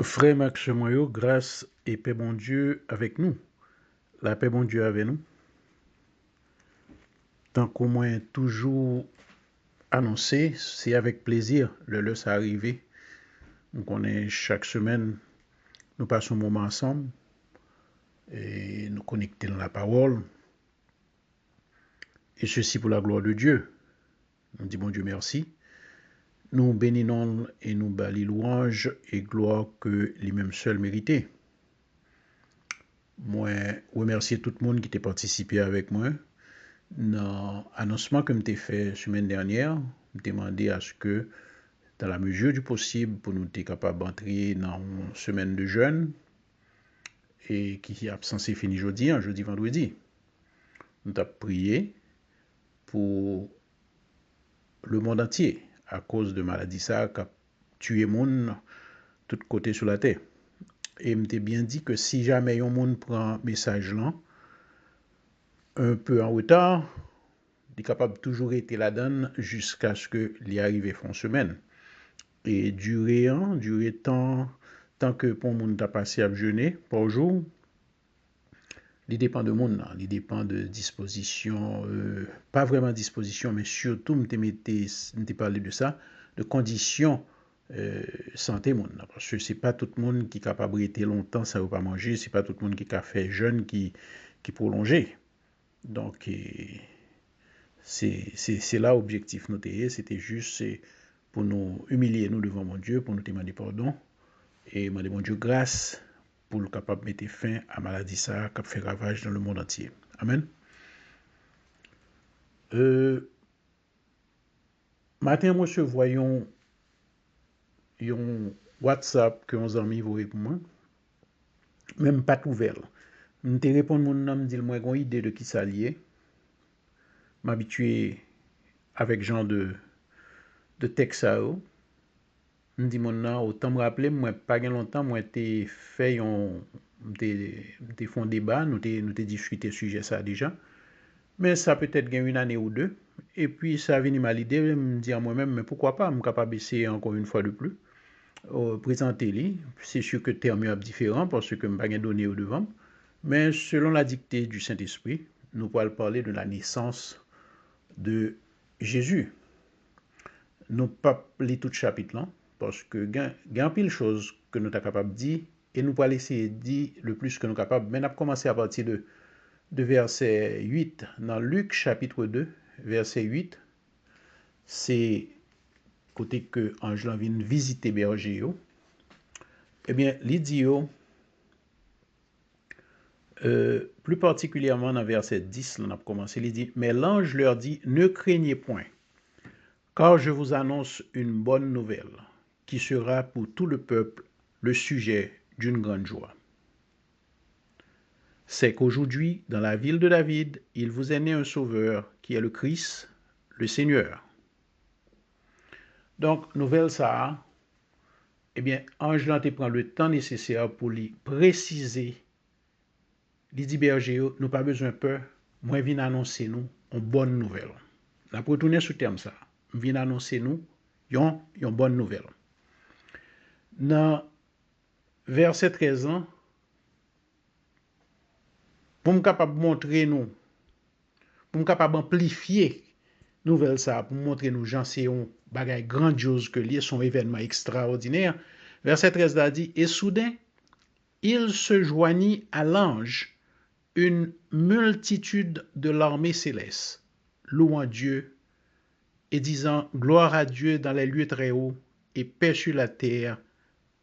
Frère Max Moyo, grâce et paix bon Dieu avec nous. La paix bon Dieu avec nous. Tant qu'au moins toujours annoncé, c'est avec plaisir le ça arrivé. Donc on est chaque semaine, nous passons un moment ensemble et nous connecter dans la parole. Et ceci pour la gloire de Dieu. On dit bon Dieu merci. Nous bénissons et nous bâlis louange et gloire que lui-même seul méritait. Moi, remercier tout le monde qui a participé avec moi. Dans l'annoncement que j'ai fait la semaine dernière, je demandé à ce que, dans la mesure du possible, pour nous être capables d'entrer dans une semaine de jeûne, et qui est censé finir jeudi, vendredi. Nous avons prié pour le monde entier, à cause de maladie ça qui a tué les gens de tous côtés sur la terre. Et je m'étais bien dit que si jamais un monde prend message là, un peu en retard, il est capable de toujours être là-dedans jusqu'à ce qu'il y arrive fin semaine. Et durer tant que pour monde t'a passé à jeûner par jour, il dépend de monde, il dépend de disposition, pas vraiment disposition, mais surtout, m'te parlé de ça, de conditions santé monde. Parce que c'est pas tout le monde qui est capable de rester longtemps, ça ne veut pas manger, c'est pas tout le monde qui a fait jeûne qui prolongé. Donc, c'est là l'objectif noté, c'était juste pour nous humilier nous devant mon Dieu, pour nous demander pardon et demander mon Dieu grâce pour le capable de mettre fin à la maladie ça qui fait ravage dans le monde entier. Amen. Matin, moi, je voyons un WhatsApp que nos amis voyaient pour moi, même pas ouvert. Je te réponds mon nom, me dit moi j'ai une idée de qui ça lié. M'habituer avec genre de texte à eux. Je dis mon nom, autant me rappeler, moi pas longtemps, moi t'ai fait t'ai fait un débat, nous t'ai discuté sujet ça déjà. Mais ça peut-être gagné une année ou deux. Et puis ça a venu à l'idée de me dire moi-même, mais pourquoi pas, je suis capable d'essayer encore une fois de plus. Présenter-les. C'est sûr que le terme est différent parce que je n'ai pas donné au devant. Mais selon la dictée du Saint-Esprit, nous pourrons parler de la naissance de Jésus. Nous ne pas parler tout le chapitre là, parce que il y a pile de choses que nous sommes capables de dire et nous pourrons essayer de dire le plus que nous sommes capables. Mais nous avons commencé à partir de verset 8 dans Luc chapitre 2, verset 8. C'est côté que Ange vient visiter berger. Eh bien, l'idiot, plus particulièrement dans verset 10, on a commencé, il dit, mais l'ange leur dit, ne craignez point, car je vous annonce une bonne nouvelle, qui sera pour tout le peuple le sujet d'une grande joie. C'est qu'aujourd'hui, dans la ville de David, il vous est né un sauveur, qui est le Christ, le Seigneur. Donc, nouvelle ça, eh bien, Ange là te prend le temps nécessaire pour lui préciser. Il dit berger, nous pas besoin peur, moi viens annoncer nous une bonne nouvelle. La pour retourner sur terme ça, viens annoncer nous une bonne nouvelle. Dans verset 13 ans, pour me capable montrer nous, pour me capable amplifier nouvelle ça, pour montrer nous gens c'est un bagage grandiose que lié son événement extraordinaire. Verset 13 a dit, et soudain, il se joignit à l'ange une multitude de l'armée céleste, louant Dieu et disant gloire à Dieu dans les lieux très hauts et paix sur la terre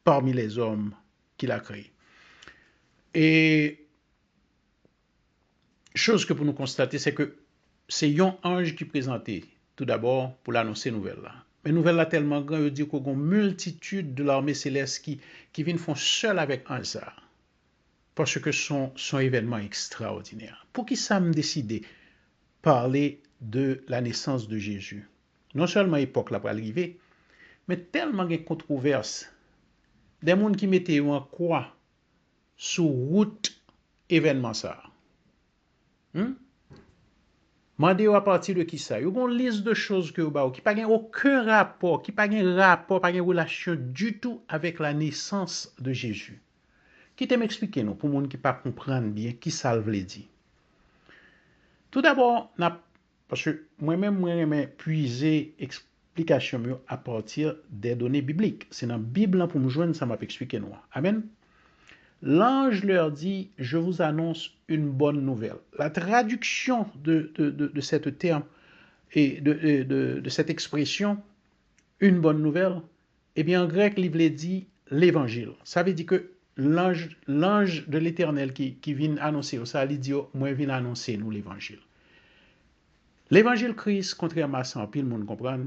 parmi les hommes qu'il a créés. Et chose que pour nous constater, c'est que c'est un ange qui présentait tout d'abord pour l'annoncer nouvelle là. Mais nouvelle là tellement grand, il dit qu'il y a une multitude de l'armée céleste qui viennent font seul avec un ça. Parce que son événement extraordinaire. Pour qui ça me décidé parler de la naissance de Jésus? Non seulement l'époque là pour arriver, mais tellement de controverses. Des gens qui mettaient en croix sur route événement ça. Mandez à partir de qui ça? Vous avez une liste de choses que vous avez qui n'ont aucun rapport, qui n'ont pas de relation du tout avec la naissance de Jésus. Qui te m'expliquer nous pour les gens qui ne comprennent pas bien qui ça veut dire. Tout d'abord, parce que moi-même, je puiser explication à partir des données bibliques. C'est dans la Bible pour me joindre, ça m'a expliqué nous. Amen. L'ange leur dit, je vous annonce une bonne nouvelle. La traduction de cette terme et de cette expression, une bonne nouvelle, eh bien en grec, il voulait dire l'évangile. Ça veut dire que l'ange de l'Éternel qui vient annoncer ça, il dit, moi, viens annoncer nous l'évangile. L'évangile Christ, contrairement à ça, puis le monde comprend,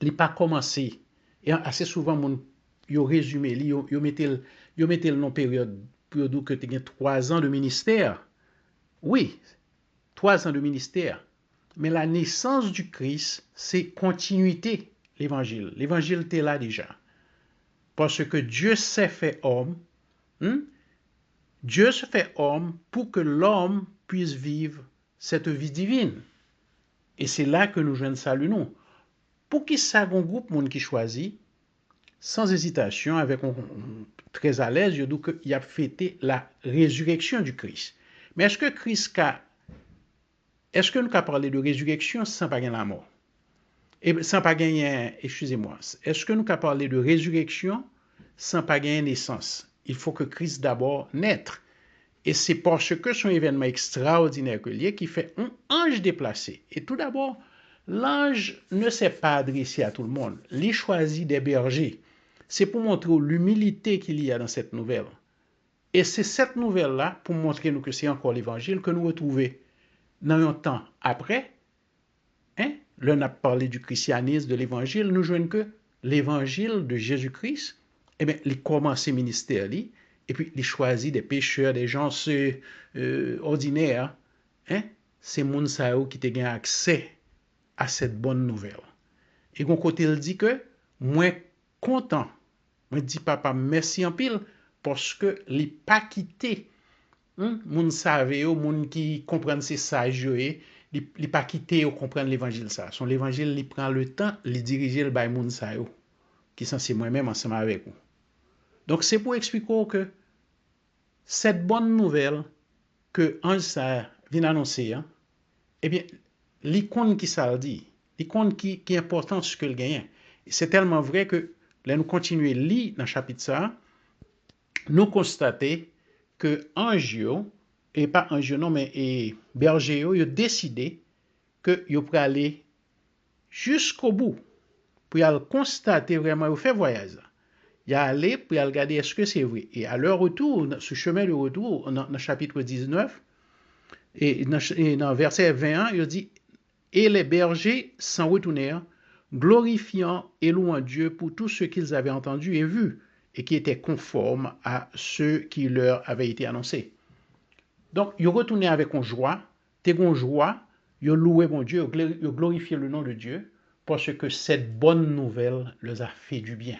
il n'a pas commencé. Et assez souvent, il résumé, il mettait le nom période que tu as 3 ans de ministère. Oui, 3 ans de ministère. Mais la naissance du Christ, c'est continuité, l'évangile. L'évangile était là déjà. Parce que Dieu s'est fait homme. Dieu se fait homme pour que l'homme puisse vivre cette vie divine. Et c'est là que nous jouons salut nous. Pour qui ça, un groupe monde qui choisit, sans hésitation, avec très à l'aise, je dis qu'il a fêté la résurrection du Christ. Mais est-ce que nous avons parlé de résurrection sans pas gagner la mort? Et sans pas gagner, excusez-moi, est-ce que nous avons parlé de résurrection sans pas gagner naissance? Il faut que Christ d'abord naître. Et c'est parce que son événement extraordinaire que lié qui fait un ange déplacé. Et tout d'abord, l'ange ne s'est pas adressé à tout le monde. Il choisit des bergers. C'est pour montrer l'humilité qu'il y a dans cette nouvelle. Et c'est cette nouvelle-là, pour montrer nous que c'est encore l'évangile, que nous retrouvons dans un temps après. Là, on a parlé du christianisme, de l'évangile. Nous jouons que l'évangile de Jésus-Christ, eh bien, il commence ses ministères, et puis il choisit des pécheurs, des gens ordinaires. C'est Mounsao qui te gagne accès à cette bonne nouvelle. Et mon côté, il dit que moi content, moi dis papa merci en pile parce que les pas quitté moun savent moun qui comprennent ces sages les pas quitté ou comprendre l'évangile ça. Son l'évangile il prend le temps, il dirige le bay moun sa yo qui sont c'est moi-même ensemble avec vous. Donc c'est pour expliquer que cette bonne nouvelle que ange ça vient annoncer eh bien l'icône qui ça dit, l'icône qui est important ce que le gagne. C'est tellement vrai que là nous continuons lire dans le chapitre ça, nous constatons que ange et pas ange non mais berger yo décidé que yo pour aller jusqu'au bout pour aller constater vraiment faire voyage. Il a allé pour aller regarder est-ce que c'est vrai. Et à leur retour, ce chemin de retour, dans le chapitre 19, et dans verset 21, il dit et les bergers s'en retournèrent, glorifiant et louant Dieu pour tout ce qu'ils avaient entendu et vu, et qui était conforme à ce qui leur avait été annoncé. Donc, ils retournaient avec une joie, ils louaient bon Dieu, ils glorifiaient le nom de Dieu, parce que cette bonne nouvelle leur a fait du bien.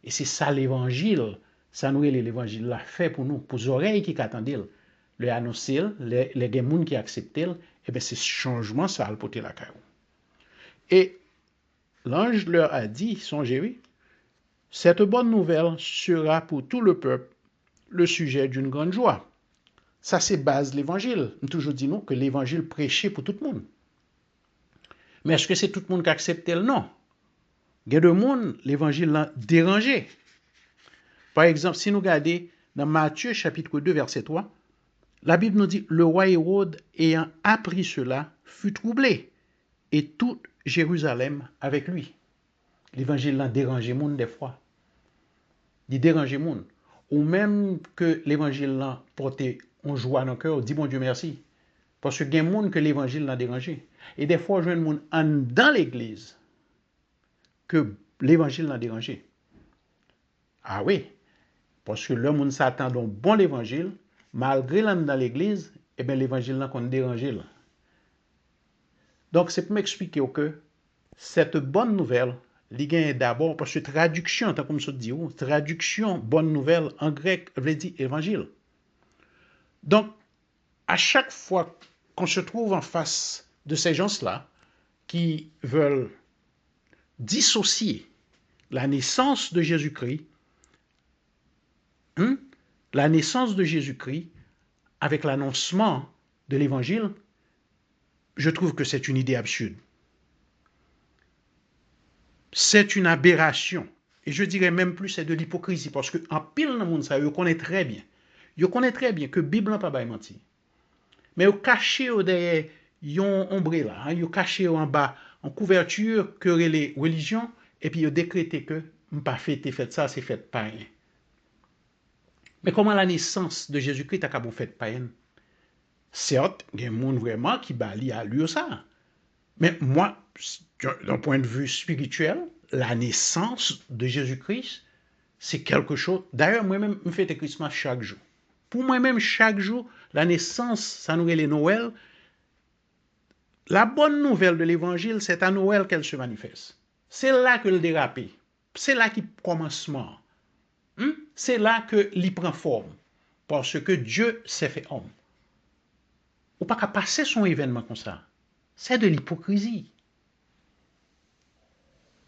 Et c'est ça l'évangile, ça nous l'évangile l'a fait pour nous, pour les oreilles qui attendent, le annoncer, les gens qui acceptent, et bien c'est ce changement ça a porté la caillou. Et l'ange leur a dit, songez-vous, cette bonne nouvelle sera pour tout le peuple le sujet d'une grande joie. Ça c'est base de l'évangile. Nous toujours dit nous que l'évangile prêché pour tout le monde. Mais est-ce que c'est tout le monde qui accepte le non? Il y a des gens, l'évangile l'a dérangé. Par exemple, si nous regardons dans Matthieu chapitre 2 verset 3, la Bible nous dit, le roi Hérode ayant appris cela fut troublé et toute Jérusalem avec lui. L'évangile l'a dérangé monde des fois. Il dérange monde. Ou même que l'évangile l'a porté en joie dans le cœur, dit bon Dieu merci. Parce que il y a des gens que l'évangile l'a dérangé. Et des fois, je vois des gens dans l'église que l'évangile l'a dérangé. Ah oui, parce que le monde s'attend à un bon évangile, malgré l'âme dans l'église, eh bien l'évangile n'a qu'on dérangé. Donc c'est pour m'expliquer que cette bonne nouvelle, il y a d'abord, parce que traduction, comme je dis, traduction, bonne nouvelle, en grec, veut dire évangile. Donc, à chaque fois qu'on se trouve en face de ces gens-là qui veulent dissocier la naissance de Jésus-Christ, la naissance de Jésus-Christ avec l'annoncement de l'Évangile, je trouve que c'est une idée absurde. C'est une aberration. Et je dirais même plus, c'est de l'hypocrisie. Parce qu'en pile dans le monde, ça, ils connaissent très bien. Ils connaissent très bien que la Bible n'a pas menti. Mais ils cachent derrière un ombrella, ils cachent en bas, en couverture, que les religions, et puis ils décrétent que pas fait ça, c'est fait païen. Mais comment la naissance de Jésus-Christ a fait païen? Certes, il y a des gens vraiment qui balient à lui ça. Mais moi, d'un point de vue spirituel, la naissance de Jésus-Christ, c'est quelque chose. D'ailleurs, moi-même, je fais Christmas chaque jour. Pour moi-même, chaque jour, la naissance, ça nous est les Noël. La bonne nouvelle de l'Évangile, c'est à Noël qu'elle se manifeste. C'est là que le dérapé. C'est là qu'il commencement. C'est là que l'y prend forme. Parce que Dieu s'est fait homme. Ou pas qu'à passer son événement comme ça. C'est de l'hypocrisie.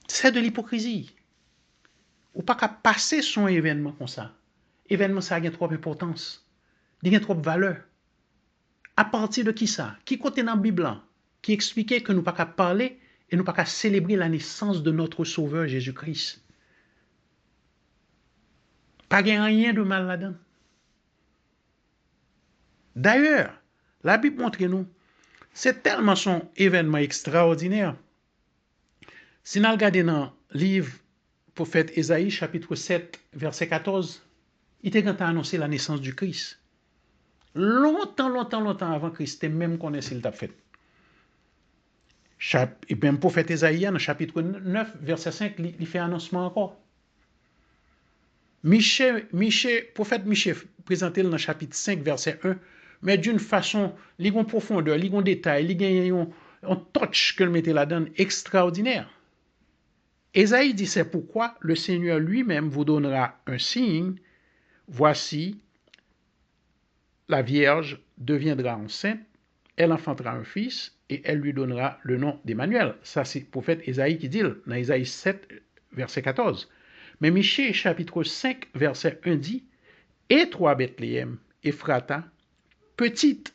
C'est de l'hypocrisie. Ou pas qu'à passer son événement comme ça. Événement, ça a trop d'importance. Il y a trop de valeur. À partir de qui ça? Qui côté dans la Bible qui expliquait que nous pas qu'à parler et nous pas qu'à célébrer la naissance de notre Sauveur Jésus-Christ. Pas rien de mal là-dedans. D'ailleurs, la Bible montre nous, c'est tellement son événement extraordinaire. Si nous regardons dans le livre prophète Ésaïe, chapitre 7, verset 14, il était quand annoncé la naissance du Christ. Longtemps avant Christ, même connaissait le t'a fait. Et même le prophète Ésaïe, dans le chapitre 9, verset 5, il fait annoncement encore. Prophète Michée présenté dans le chapitre 5, verset 1, mais d'une façon, il y a une profondeur, il y a un détail, il y a un touch que le mettait là-dedans extraordinaire. Ésaïe dit, c'est pourquoi le Seigneur lui-même vous donnera un signe. Voici, la Vierge deviendra enceinte, elle enfantera un fils, et elle lui donnera le nom d'Emmanuel. Ça, c'est le prophète Ésaïe qui dit, dans Ésaïe 7, verset 14. Mais Michée, chapitre 5, verset 1 dit, et toi, Bethléem, Ephrata, petite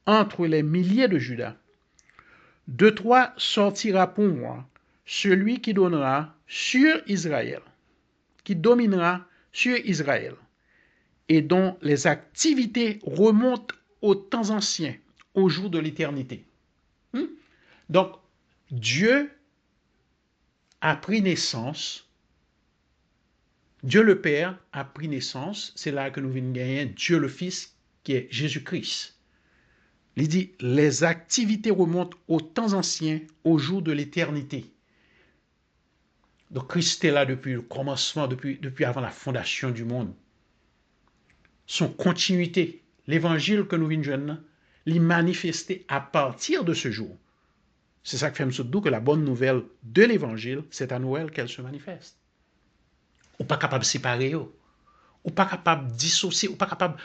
entre les milliers de Juda, de toi sortira pour moi celui qui donnera sur Israël, qui dominera sur Israël, et dont les activités remontent aux temps anciens, au jour de l'éternité. Donc, Dieu a pris naissance, Dieu le Père a pris naissance, c'est là que nous venons gagner Dieu le Fils, qui est Jésus-Christ. Il dit, les activités remontent aux temps anciens, au jour de l'éternité. Donc Christ est là depuis le commencement, depuis avant la fondation du monde. Son continuité, l'évangile que nous venons de joindre, l'y manifester à partir de ce jour. C'est ça que fait M. Doux que la bonne nouvelle de l'évangile, c'est à Noël qu'elle se manifeste. Ou pas capable de séparer, ou pas capable de dissocier, ou pas capable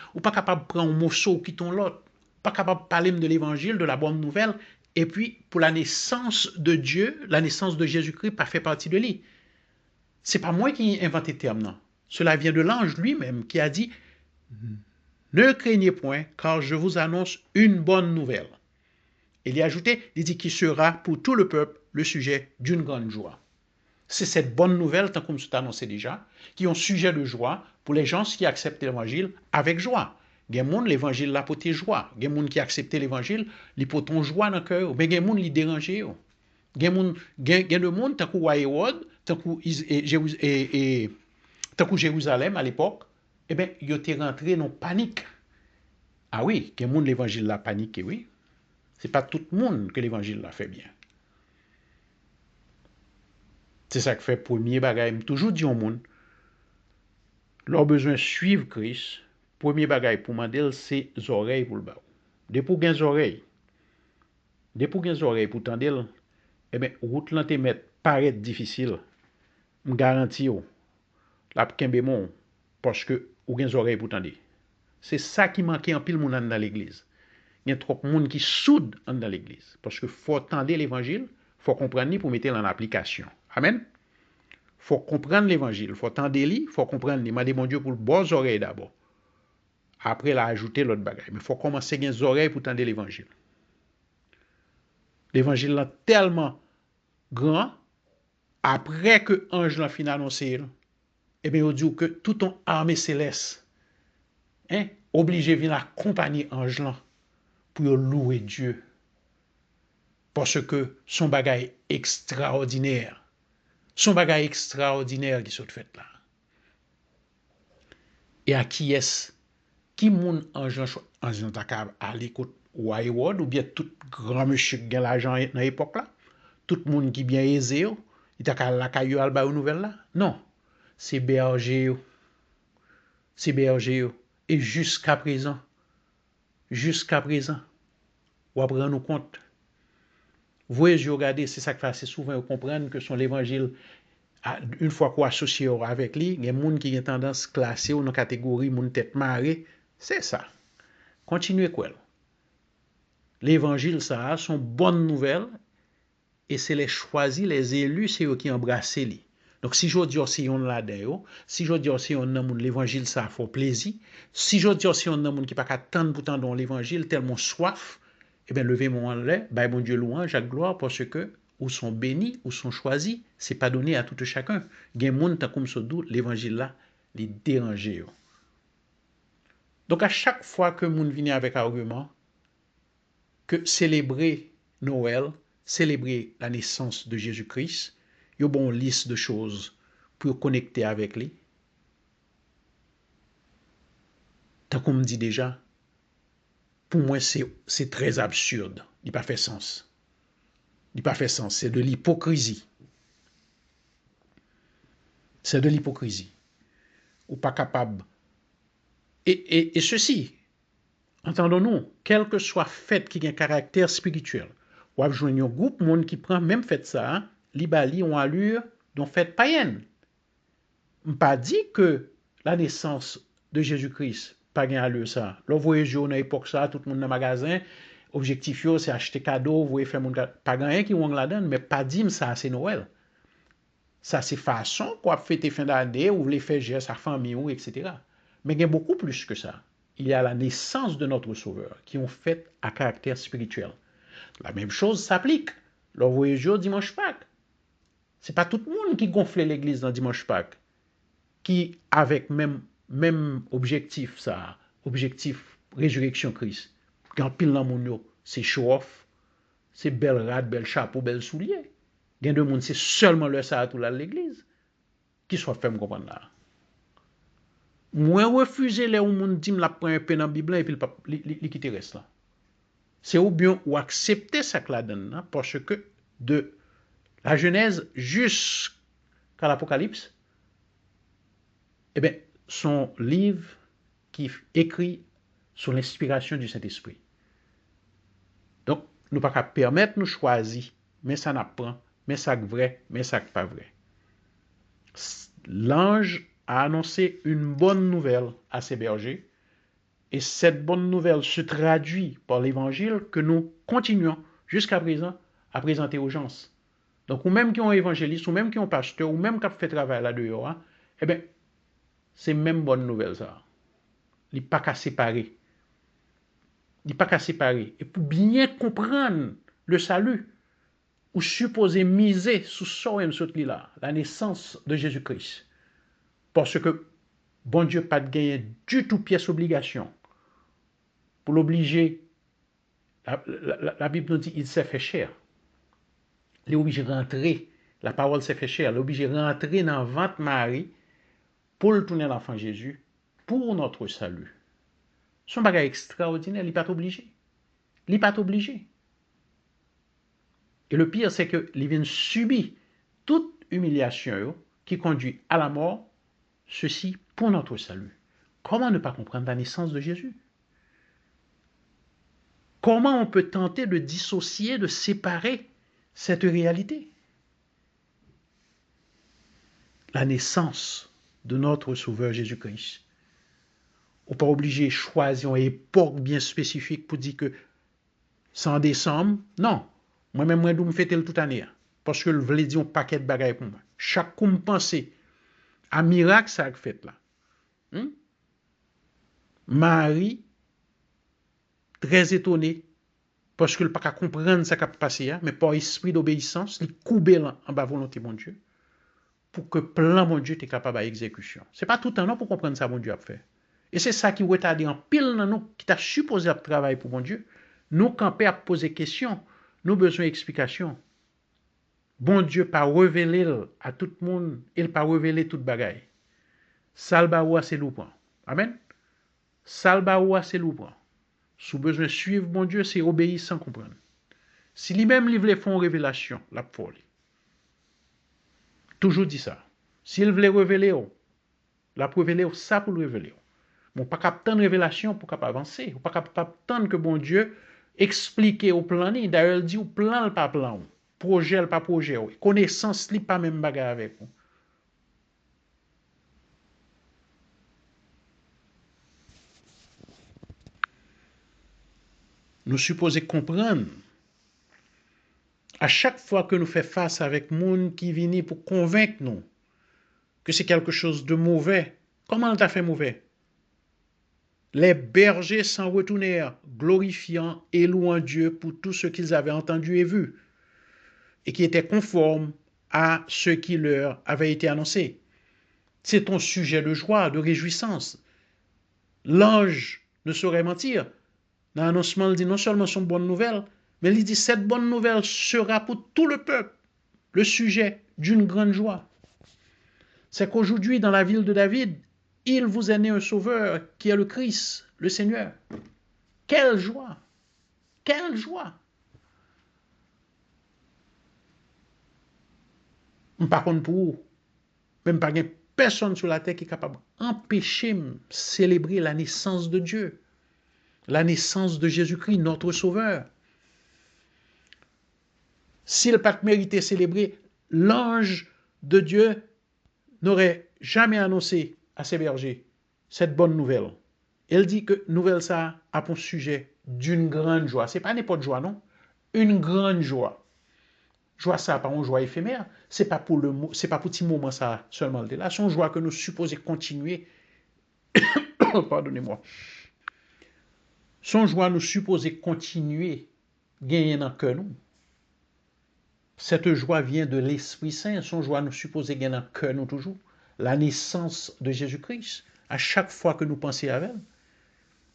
de prendre un morceau ou quitter l'autre, pas capable de parler de l'évangile, de la bonne nouvelle, et puis pour la naissance de Dieu, la naissance de Jésus-Christ, pas fait partie de lui. C'est pas moi qui ai inventé le terme, non. Cela vient de l'ange lui-même qui a dit, ne craignez point, car je vous annonce une bonne nouvelle. Il y a ajouté, il dit qu'il sera pour tout le peuple le sujet d'une grande joie. C'est cette bonne nouvelle, tant comme c'est annoncé déjà, qui est un sujet de joie pour les gens qui acceptent l'évangile avec joie. Il y a des gens, l'évangile l'a porté joie. Il y a des gens qui acceptent l'évangile, ils portent joie dans le cœur, mais il y a des gens qui dérangent. Il y a des gens, tant que Hérode, tant que Jérusalem à l'époque, eh bien, ils étaient rentrés dans panique. Ah oui, il y a des gens, l'évangile l'a paniqué, oui. Ce n'est pas tout le monde que l'évangile l'a fait bien. C'est ça que fait premier bagage. Toujours dit au monde, leur besoin de suivre Christ, premier bagage pour demander, c'est les oreilles pour le bas. Dès pour les oreilles pour tendre, eh bien, route là te mettre paraît difficile. Je garantis, la kembe mon, parce que ou gen oreilles pour tendre. C'est ça qui manquait en pile moun dans l'église. Il y a trop de monde qui soude dans l'église. Parce que faut entendre l'évangile, faut comprendre pour mettre en application. Amen. Faut comprendre l'évangile, faut entendre il faut comprendre il m'a demandé Dieu pour le bon oreilles d'abord. Après, il a ajouté l'autre bagaille. Mais il faut commencer à avoir des oreilles pour entendre l'évangile. L'évangile est tellement grand, après que l'ange l'a fin annoncé, eh bien, il dit que tout ton armée céleste, obligé de venir accompagner l'ange là pour louer Dieu. Parce que son bagage extraordinaire. Son bagage extraordinaire qui s'est fait là. Et à qui est-ce? Qui moun ange takab à l'écoute Wayward ou bien tout grand monsieur qui a l'argent dans l'époque là? Tout le monde qui bien aisé, il t'a la caillou alba ou nouvelle là? Non. C'est berger. C'est berger. Et jusqu'à présent, on va prendre compte. Vous voyez, regardez, c'est ça que fait assez souvent comprendre que son l'évangile, une fois qu'on associe avec lui, il y a des gens qui ont tendance à classer dans la catégorie moun tête marée. C'est ça. Continuez quoi. L'évangile, ça, sont bonnes nouvelles et c'est les choisis, les élus, c'est eux qui embrassent lui. Donc, si je dis aussi on l'a d'ailleurs, si je dis aussi on a l'évangile, ça fait plaisir. Si je dis aussi on a qui pas attendre pourtant dans l'évangile, tellement soif, eh bien, levez mon là, ben mon Dieu louange, Jacques gloire, parce que ou sont bénis, ou sont choisis, c'est pas donné à tout chacun. Il y a des gens comme ça, l'évangile là, les déranger. Donc, à chaque fois que moun vient avec argument, que célébrer Noël, célébrer la naissance de Jésus-Christ, il y a une bonne liste de choses pour connecter avec lui. Tant qu'on me dit déjà, pour moi, c'est très absurde. Il n'a pas fait sens. Il n'a pas fait sens. C'est de l'hypocrisie. C'est de l'hypocrisie. Ou pas capable. Et ceci, entendons-nous, quel que soit fait qui a un caractère spirituel, ou à joindre un groupe de monde qui prend même fait ça, l'ibali ont allure dont fait païenne. Pas dit que la naissance de Jésus-Christ pas gain allure ça. Là voyez jour dans époque ça, tout le monde dans magasin, objectif c'est acheter cadeau, voyez faire monde pas gain qui on là-dedans, mais pas dit ça c'est Noël. Ça c'est façon quoi fêter fin d'année ou les faire gérer sa famille ou etc. Mais il y a beaucoup plus que ça. Il y a la naissance de notre Sauveur qui ont fait à caractère spirituel. La même chose s'applique. Le voyageur dimanche Pâques. C'est pas tout le monde qui gonflait l'église dans dimanche Pâques, qui avec même objectif ça, objectif résurrection Christ. Quand pile dans mon c'est show off, c'est belle rade, bel chapeau, bel soulier. Il y a de monde c'est seulement le ça tout là l'église. Qui soit fait me comprendre là. Moi refuser les monde dit me la prend un peu dans Bible et puis il quitter reste là. C'est ou bien ou accepter ça que la donne parce que de la Genèse jusqu'à l'Apocalypse, eh bien, son livre qui écrit sous l'inspiration du Saint-Esprit. Donc, nous ne pouvons pas permettre nous choisir, mais ça n'apprend, mais ça vrai, mais ça pas vrai. L'ange a annoncé une bonne nouvelle à ses bergers, et cette bonne nouvelle se traduit par l'évangile que nous continuons jusqu'à présent à présenter aux gens. Donc, ou même qui ont évangéliste, ou même qui ont pasteur, ou même qui ont fait travail là-dehors, eh bien, c'est même bonne nouvelle ça. Il n'est pas qu'à séparer. Il n'est pas qu'à séparer. Et pour bien comprendre le salut, ou supposer miser sur ça là, la naissance de Jésus-Christ. Parce que bon Dieu pas de gagner du tout pièce obligation pour l'obliger. La Bible nous dit il s'est fait chair. Il est obligé de rentrer. La parole s'est fait chair. Il est obligé de rentrer dans le ventre Marie pour le tourner l'enfant Jésus pour notre salut. Son bagage extraordinaire, il n'est pas obligé. Il n'est pas obligé. Et le pire, c'est qu'il vient subir toute humiliation qui conduit à la mort, ceci pour notre salut. Comment ne pas comprendre la naissance de Jésus? Comment on peut tenter de dissocier, de séparer cette réalité? La naissance de notre Sauveur Jésus-Christ. On n'est pas obligé de choisir une époque bien spécifique pour dire que sans décembre, non. Moi-même, moi, je me fêter toute année. Parce que je voulais dire un paquet de bagages pour moi. Chaque coup, me penser à miracle, ça a fait là. Hmm? Marie, très étonné, parce que le pas comprendre ça qui a passé, mais par esprit d'obéissance, il coupe en bas volonté, mon Dieu, pour que plan, mon Dieu, t'es capable d'exécution. C'est pas tout un an pour comprendre ça, mon Dieu, a fait. Et c'est ça qui retarde en pile dans nous, qui t'a supposé à travailler pour mon Dieu. Nous, camper à poser questions, nous besoin d'explications. Bon Dieu pas révélé à tout le monde, il pas révélé toute bagaille. Salbaoua c'est loupan. Amen. Salbaoua c'est loupan. Sous besoin de suivre bon Dieu, c'est obéir sans comprendre. Si lui-même lui font révélation, la folie. Toujours dit ça. S'il voulait révéler, la révéler, ça pour le révéler. Bon, pas capable de révélation pour capable avancer. Pas capable de que bon Dieu explique au plan. D'ailleurs, il dit au plan, pas plan. Projet, pas projet. Connaissance, li pas même bagarre avec vous. Nous supposons comprendre. À chaque fois que nous faisons face avec monde qui vient pour convaincre nous que c'est quelque chose de mauvais, comment on t'a fait mauvais? Les bergers s'en retournèrent, glorifiant et louant Dieu pour tout ce qu'ils avaient entendu et vu, et qui était conforme à ce qui leur avait été annoncé. C'est ton sujet de joie, de réjouissance. L'ange ne saurait mentir. Dans l'annoncement, il dit non seulement son bonne nouvelle, mais il dit cette bonne nouvelle sera pour tout le peuple le sujet d'une grande joie. C'est qu'aujourd'hui, dans la ville de David, il vous est né un sauveur qui est le Christ, le Seigneur. Quelle joie! Quelle joie! Par contre, pour vous, même pas personne sur la terre qui est capable d'empêcher de célébrer la naissance de Dieu, la naissance de Jésus-Christ, notre Sauveur. S'il n'a pas mérité de célébrer, l'ange de Dieu n'aurait jamais annoncé à ses bergers cette bonne nouvelle. Elle dit que nouvelle ça a pour sujet d'une grande joie. Ce n'est pas n'importe joie, non? Une grande joie. Joie ça, pas une joie éphémère. C'est pas pour petit moment ça seulement là. C'est une joie que nous supposons continuer. Pardonnez-moi. Son joie nous supposons continuer gagner dans le cœur nous. Cette joie vient de l'Esprit Saint. Son joie nous supposons gagner dans le cœur nous toujours. La naissance de Jésus-Christ. À chaque fois que nous pensons à elle,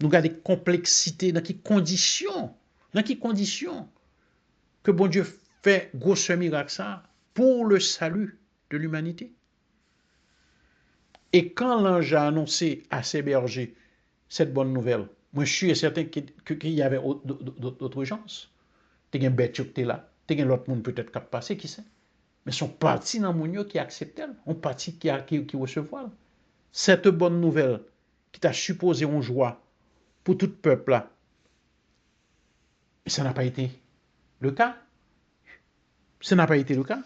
nous avons des complexités, dans quelles conditions que bon Dieu fait gros miracle ça pour le salut de l'humanité. Et quand l'ange a annoncé à ses bergers cette bonne nouvelle, moi je suis certain qu'il y avait d'autres gens. Il y a un bête qui était là, il y a l'autre monde peut-être qui a passé, qui sait. Mais son parti dans mon qui accepte elle, un parti qui recevoir. Cette bonne nouvelle qui t'a supposé en joie pour tout peuple là, ça n'a pas été le cas. Ça n'a pas été le cas.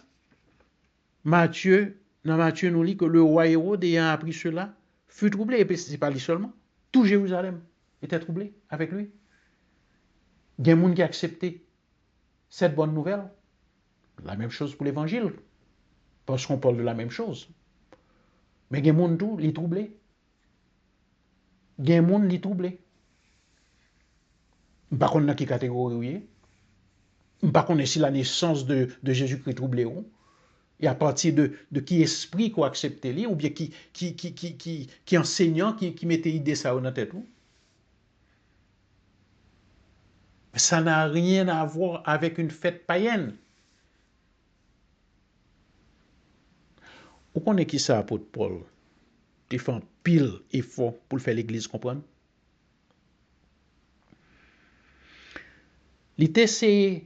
Dans Matthieu, nous lit que le roi Hérode, ayant appris cela, fut troublé. Et puis, ce n'est pas lui seulement. Tout Jérusalem était troublé avec lui. Il y a des gens qui ont accepté cette bonne nouvelle. La même chose pour l'évangile. Parce qu'on parle de la même chose. Mais il y a des gens qui sont troublés. Il y a des gens qui sont troublés. Par contre, dans quelle catégorie? Par contre, si la naissance de Jésus-Christ troublé, et à partir de qui esprit qu'on accepte lui, ou bien qui enseignant, qui mettait idée ça dans la tête. Ça n'a rien à voir avec une fête païenne. Vous connaissez qui ça, apôtre Paul? Il fait un pile effort pour faire l'église comprendre. L'idée, c'est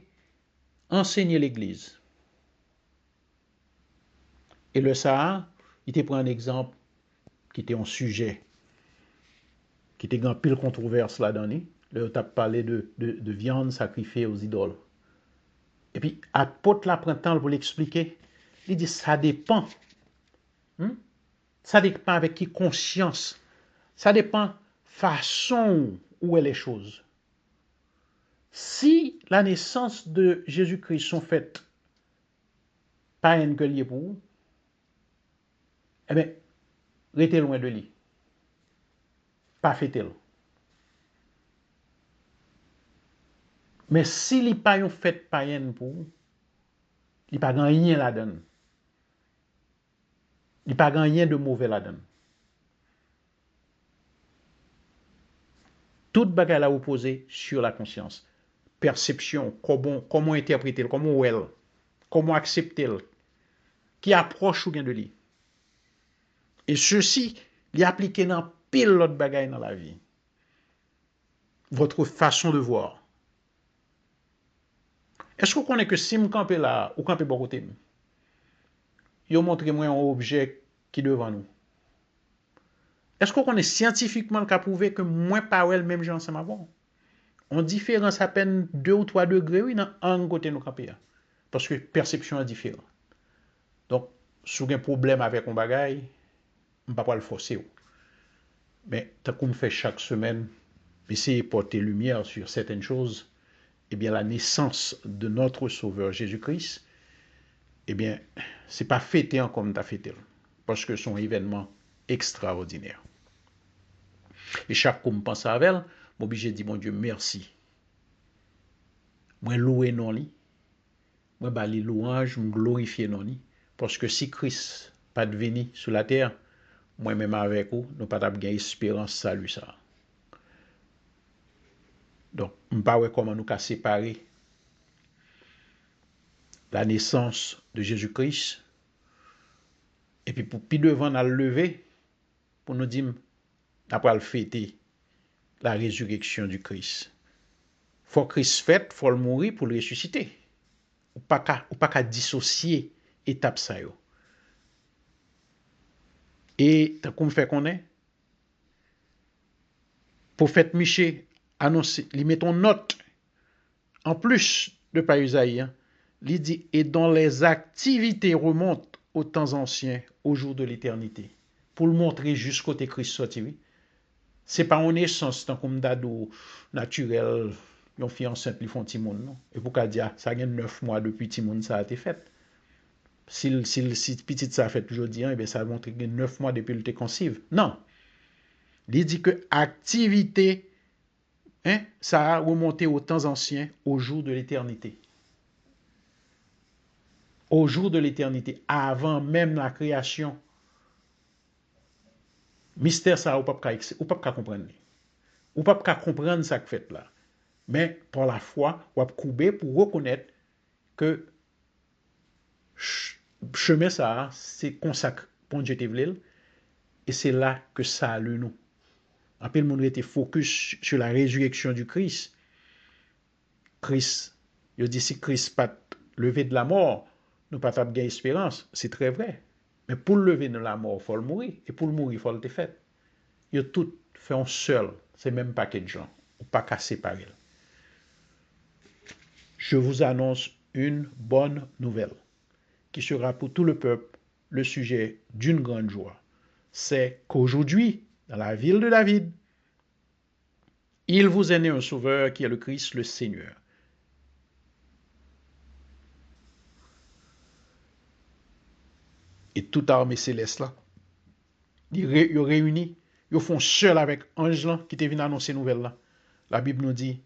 enseigner l'église. Et le ça, il te prend un exemple qui était un sujet, qui était un pile controverse là-dedans. Là, tu as parlé de viande sacrifiée aux idoles. Et puis, apôtre là prend temps pour l'expliquer. Il dit, ça dépend. Ça dépend avec qui conscience. Ça dépend façon où est les choses. Si la naissance de Jésus-Christ sont faites par un que lié pour vous, eh bien, restez loin de lui. Pas faites-le. Mais si li pas yon fait par un pour vous, il pas rien là-dedans. Il pas rien de mauvais là-dedans. Toute bagaille à opposer sur la conscience. Perception, comment interpréter, comment elle, comment accepter, qui approche ou bien de lui. Et ceci, il appliqué dans pile l'autre bagaille dans la vie. Votre façon de voir. Est-ce que vous connaissez que si je campe là, ou campe bon côté, vous montrez moi un objet qui est devant nous? Est-ce que vous connaissez scientifiquement le cas prouvé que moi pas le même genre ensemble avant? On différence à peine 2 ou 3 degrés oui, dans un côté nous camper. Parce que perception est différente. Donc, si vous avez un problème avec un bagaille, on ne va pas le forcer. Mais tant qu'on fait chaque semaine, essayer de porter lumière sur certaines choses, eh bien la naissance de notre Sauveur Jésus-Christ, eh bien, c'est pas fêté comme tu as fêté, parce que c'est un événement extraordinaire. Et chaque fois que je pense à elle, je suis obligé de dire, mon Dieu, merci. Moi, louer non li, moi, bali louange, je glorifier non li, parce que si Christ pas venu sur la terre, moi-même avec vous, nous pas gagner espérance, salut ça. Donc, je ne sais pas comment nous séparer la naissance de Jésus-Christ, et puis pour plus devant nous lever, pour nous dire, après le fêter la résurrection du Christ. Faut Christ fait, faut le mourir pour le ressusciter. Ou pas qu'à dissocier étape ça yo. Et tant qu'on fait qu'on est, prophète Michée annonce, il met une note en plus de pas Isaïe, il dit et dont les activités remontent aux temps anciens, au jour de l'éternité, pour le montrer jusqu'au Christ sorti. C'est pas une naissance tant comme d'ado naturel, yon fille enceinte li font ti moun non. Et pour qu'à dire ça gagne 9 mois depuis ti moun ça a été fait. Si petit ça a fait aujourd'hui, eh bien ça montre que 9 mois depuis le te concive. Non. Il dit que activité ça a remonté aux temps anciens, au jour de l'éternité. Au jour de l'éternité, avant même la création. Mystère ça, ou pas comprendre. Ou pas comprendre ça que fait là. Mais par la foi, ou couper pour reconnaître que chemin ça, c'est consacré pour Dieu te et c'est là que ça a le nous. En peu le monde était focus sur la résurrection du Christ. Christ, il dit si Christ pas levé de la mort, nous pas gagner espérance, c'est très vrai. Mais pour le lever de la mort, il faut le mourir et pour le mourir, il faut le faire. Il a tout fait en seul, c'est même pas de gens, ou pas qu'à séparer. Je vous annonce une bonne nouvelle qui sera pour tout le peuple le sujet d'une grande joie. C'est qu'aujourd'hui, dans la ville de David, il vous est né un sauveur qui est le Christ, le Seigneur. Et toute armée céleste là, ils réunissent, ils font seul avec ange là qui te venu annoncer nouvelle là. La Bible nous dit,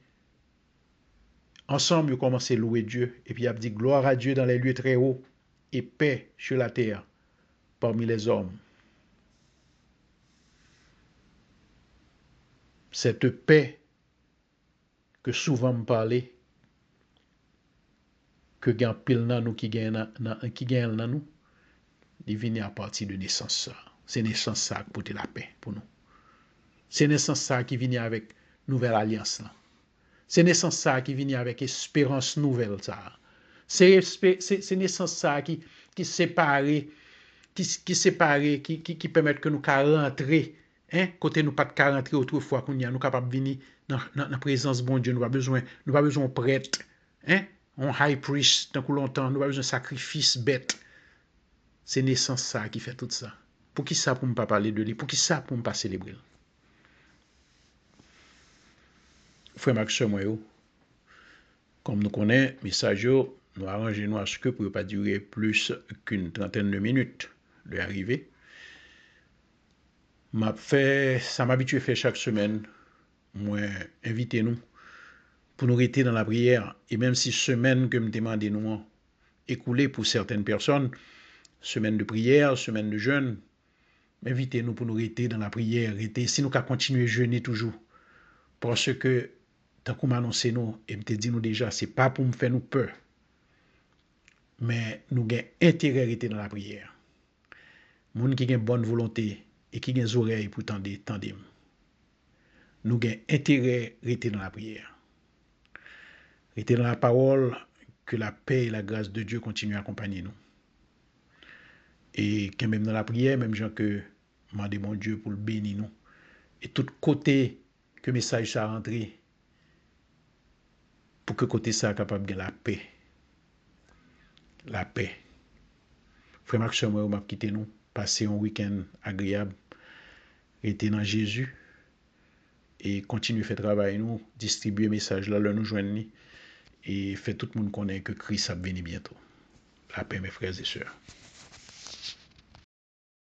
ensemble ils commencent à louer Dieu et puis il a dit gloire à Dieu dans les lieux très hauts et paix sur la terre parmi les hommes. Cette paix que souvent me parlait, que gagne pile dans nous qui gagne dans nous, il vient à partir de naissance ça. C'est naissance ça qui porte la paix pour nous. C'est naissance ça qui vient avec nouvelle alliance là. C'est naissance ça qui vient avec espérance nouvelle ça. C'est naissance ça qui sépare qui permet que nous rentrer côté nous pas de rentrer autrefois qu'on y a nous capable venir dans la présence bon Dieu, nous pas besoin prêtre on high priest tant que longtemps, nous pas besoin sacrifice bête. C'est naissance ça qui fait tout ça. Pour qui ça pour ne pas parler de lui, pour qui ça pour ne pas célébrer. Frère Max moi Comme nous connaissons, message, nous arrangeons à ce que pour ne pas durer plus qu'une trentaine de minutes de arriver. Ça m'habitue à faire chaque semaine. Moi, invitez-nous pour nous rester dans la prière. Et même si semaine que me demandez nous écoulée pour certaines personnes, semaine de prière, semaine de jeûne, invitez-nous pour nous rester dans la prière, si nous qu'à continuer à jeûner toujours. Parce que, tant qu'on m'a annoncé nous, et me dit nous déjà, c'est pas pour me faire nous peur, mais nous avons intérêt à rester dans la prière. Moun qui a une bonne volonté et qui a des oreilles pour tendre, nous avons intérêt à rester dans la prière. Rester dans la parole, que la paix et la grâce de Dieu continuent à accompagner nous. Et quand même dans la prière, même gens que demander mon Dieu pour le bénir nous. Et tout côté que le message ça rentré, pour que côté ça capable de la paix. La paix. Frère Maxime, vous m'a quitté nous, passer un week-end agréable, rester dans Jésus et continuer à faire travail nous, distribuer message là, nous joindre et faire tout le monde connaître que Christ a venu bientôt. La paix, mes frères et sœurs.